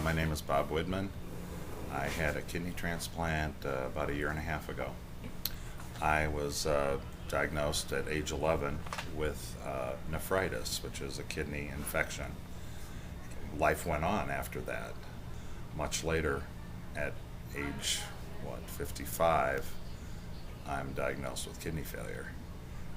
My name is Bob Widman. I had a kidney transplant about a year and a half ago. I was diagnosed at age 11 with nephritis, which is a kidney infection. Life went on after that. Much later, at age 55, I'm diagnosed with kidney failure.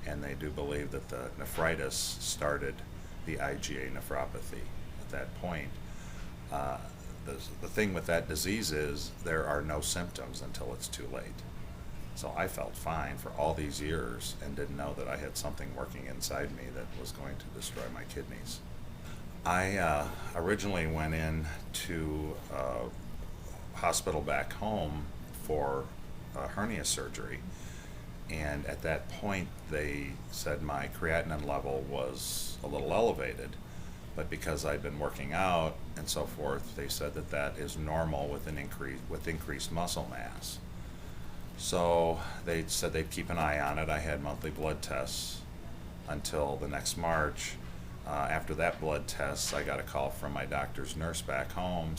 And they do believe that the nephritis started the IgA nephropathy at that point. The thing with that disease is there are no symptoms until it's too late. So I felt fine for all these years and didn't know that I had something working inside me that was going to destroy my kidneys. I originally went in to a hospital back home for hernia surgery, and at that point they said my creatinine level was a little elevated, but because I'd been working out and so forth, they said that that is normal with increased muscle mass. So they said they'd keep an eye on it. I had monthly blood tests until the next March. After that blood test, I got a call from my doctor's nurse back home.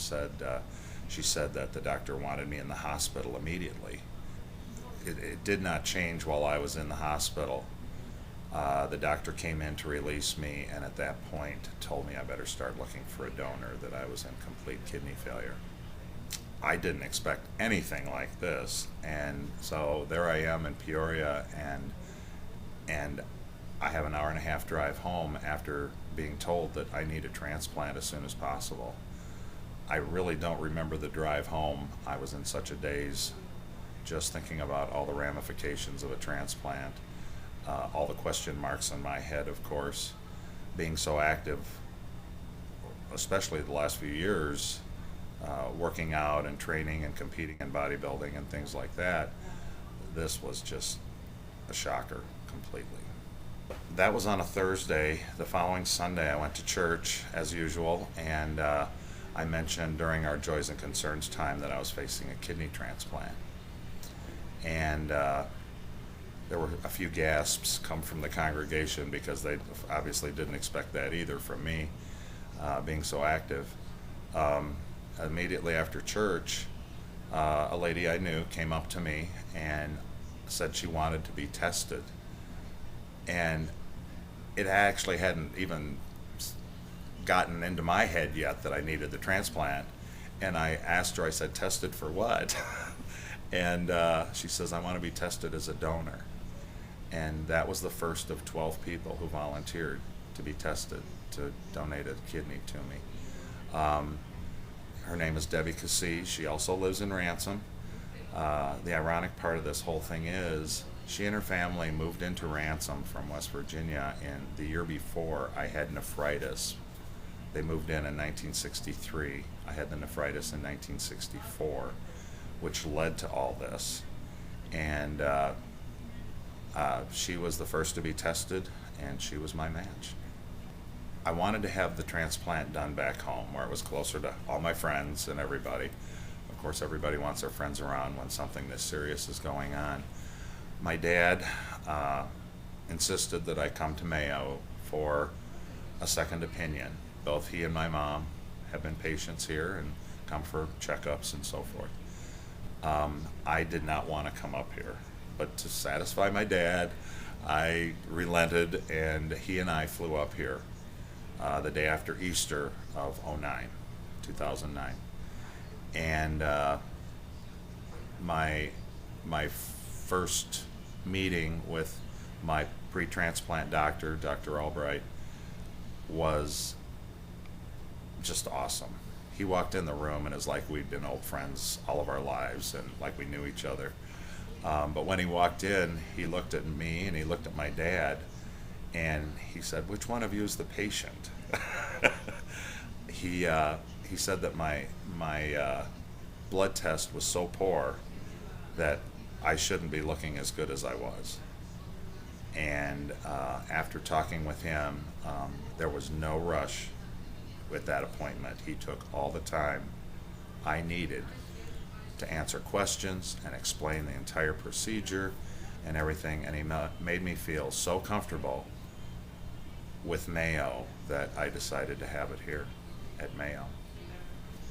She said that the doctor wanted me in the hospital immediately. It did not change while I was in the hospital. The doctor came in to release me, and at that point told me I better start looking for a donor, that I was in complete kidney failure. I didn't expect anything like this, and so there I am in Peoria, and I have an hour and a half drive home after being told that I need a transplant as soon as possible. I really don't remember the drive home. I was in such a daze just thinking about all the ramifications of a transplant, all the question marks in my head, of course. Being so active, especially the last few years, working out and training and competing in bodybuilding and things like that, this was just a shocker completely. That was on a Thursday. The following Sunday I went to church as usual, and I mentioned during our Joys and Concerns time that I was facing a kidney transplant. And there were a few gasps come from the congregation because they obviously didn't expect that either from me, being so active. Immediately after church, a lady I knew came up to me and said she wanted to be tested. And it actually hadn't even gotten into my head yet that I needed the transplant. And I asked her, I said, tested for what? And she says, I want to be tested as a donor. And that was the first of 12 people who volunteered to be tested, to donate a kidney to me. Her name is Debbie Cassie. She also lives in Ransom. The ironic part of this whole thing is she and her family moved into Ransom from West Virginia, and the year before I had nephritis. They moved in 1963. I had the nephritis in 1964, which led to all this. And she was the first to be tested, and she was my match. I wanted to have the transplant done back home where it was closer to all my friends and everybody. Of course, everybody wants their friends around when something this serious is going on. My dad insisted that I come to Mayo for a second opinion. Both he and my mom have been patients here and come for checkups and so forth. I did not want to come up here, but to satisfy my dad, I relented, and he and I flew up here the day after Easter of 2009. And my first meeting with my pre-transplant doctor, Dr. Albright, was just awesome. He walked in the room and it was like we'd been old friends all of our lives and like we knew each other. But when he walked in, he looked at me and he looked at my dad, and he said, "Which one of you is the patient?" He said that my blood test was so poor that I shouldn't be looking as good as I was. And after talking with him, there was no rush with that appointment. He took all the time I needed to answer questions and explain the entire procedure and everything, and he made me feel so comfortable with Mayo that I decided to have it here at Mayo.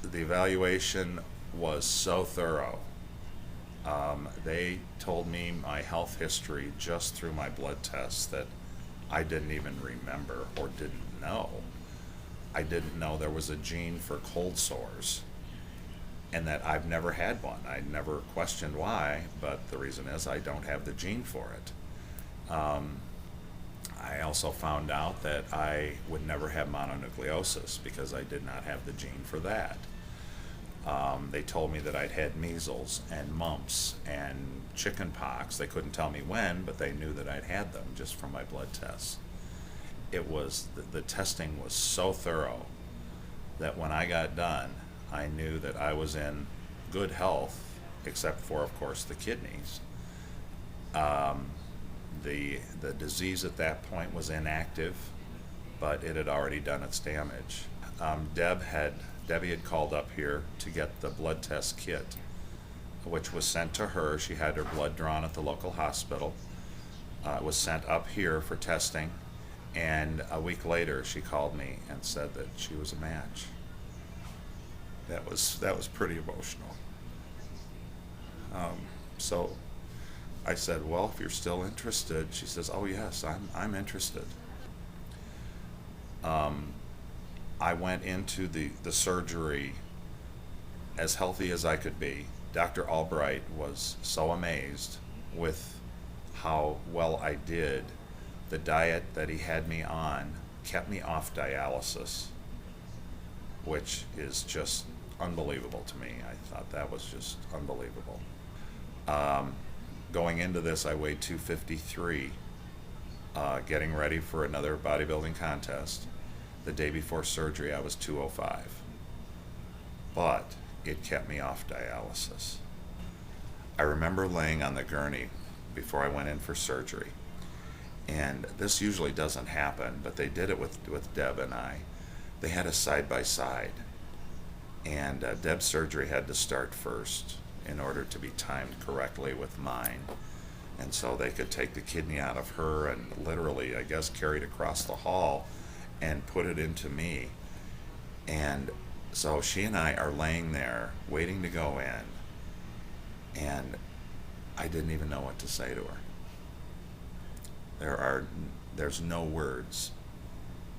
The evaluation was so thorough. They told me my health history just through my blood tests that I didn't even remember or didn't know. I didn't know there was a gene for cold sores, and that I've never had one. I never questioned why, but the reason is I don't have the gene for it. I also found out that I would never have mononucleosis because I did not have the gene for that. They told me that I'd had measles and mumps and chicken pox. They couldn't tell me when, but they knew that I'd had them just from my blood tests. It was, the testing was so thorough that when I got done, I knew that I was in good health, except for, of course, the kidneys. The disease at that point was inactive, but it had already done its damage. Debbie had called up here to get the blood test kit, which was sent to her. She had her blood drawn at the local hospital. It was sent up here for testing, and a week later she called me and said that she was a match. That was pretty emotional. So I said, well, if you're still interested. She says, oh yes, I'm interested. I went into the surgery as healthy as I could be. Dr. Albright was so amazed with how well I did. The diet that he had me on kept me off dialysis, which is just unbelievable to me. I thought that was just unbelievable. Going into this, I weighed 253, getting ready for another bodybuilding contest. The day before surgery, I was 205. But it kept me off dialysis. I remember laying on the gurney before I went in for surgery. And this usually doesn't happen, but they did it with Deb and I. They had us side by side. And Deb's surgery had to start first in order to be timed correctly with mine. And so they could take the kidney out of her and literally, I guess, carry it across the hall and put it into me. And so she and I are laying there waiting to go in, and I didn't even know what to say to her. There's no words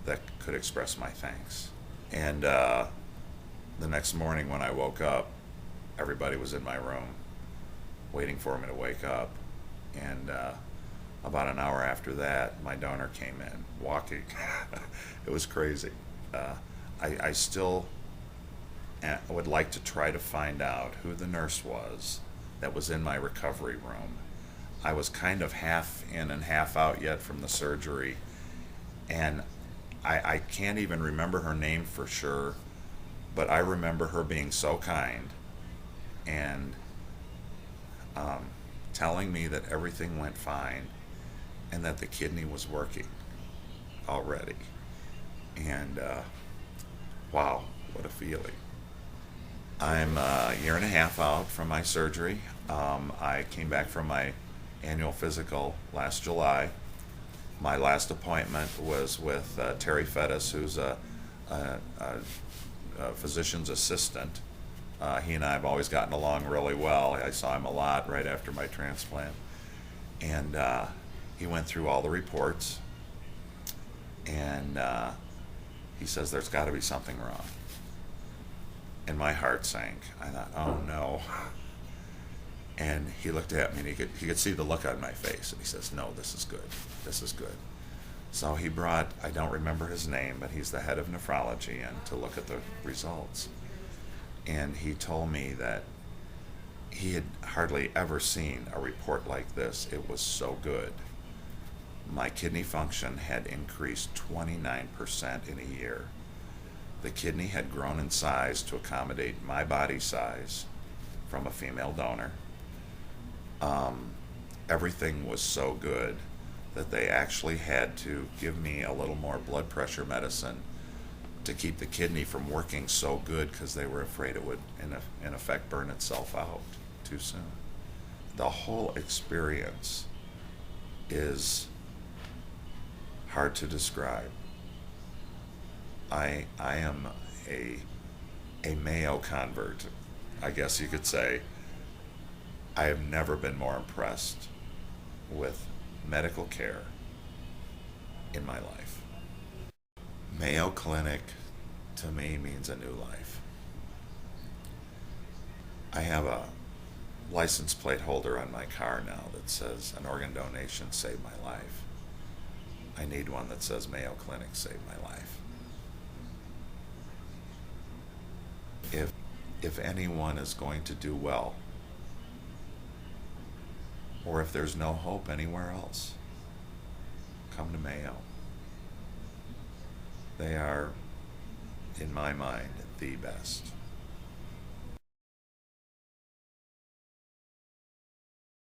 that could express my thanks. And the next morning when I woke up, everybody was in my room waiting for me to wake up. And about an hour after that, my donor came in walking. It was crazy. I still would like to try to find out who the nurse was that was in my recovery room. I was kind of half in and half out yet from the surgery, and I can't even remember her name for sure, but I remember her being so kind and telling me that everything went fine and that the kidney was working already. And wow, what a feeling. I'm a year and a half out from my surgery. I came back from my annual physical last July. My last appointment was with Terry Fettis, who's a physician's assistant. He and I have always gotten along really well. I saw him a lot right after my transplant. And he went through all the reports, and he says, there's got to be something wrong. And my heart sank. I thought, oh no. And he looked at me, and he could see the look on my face, and he says, no, this is good. This is good. So he brought, I don't remember his name, but he's the head of nephrology, in to look at the results. And he told me that he had hardly ever seen a report like this. It was so good. My kidney function had increased 29% in a year. The kidney had grown in size to accommodate my body size from a female donor. Everything was so good that they actually had to give me a little more blood pressure medicine to keep the kidney from working so good, because they were afraid it would, in effect, burn itself out too soon. The whole experience is hard to describe. I am a a Mayo convert, I guess you could say. I have never been more impressed with medical care in my life. Mayo Clinic to me means a new life. I have a license plate holder on my car now that says an organ donation saved my life. I need one that says Mayo Clinic saved my life. If anyone is going to do well, or if there's no hope anywhere else, come to Mayo. They are, in my mind, the best.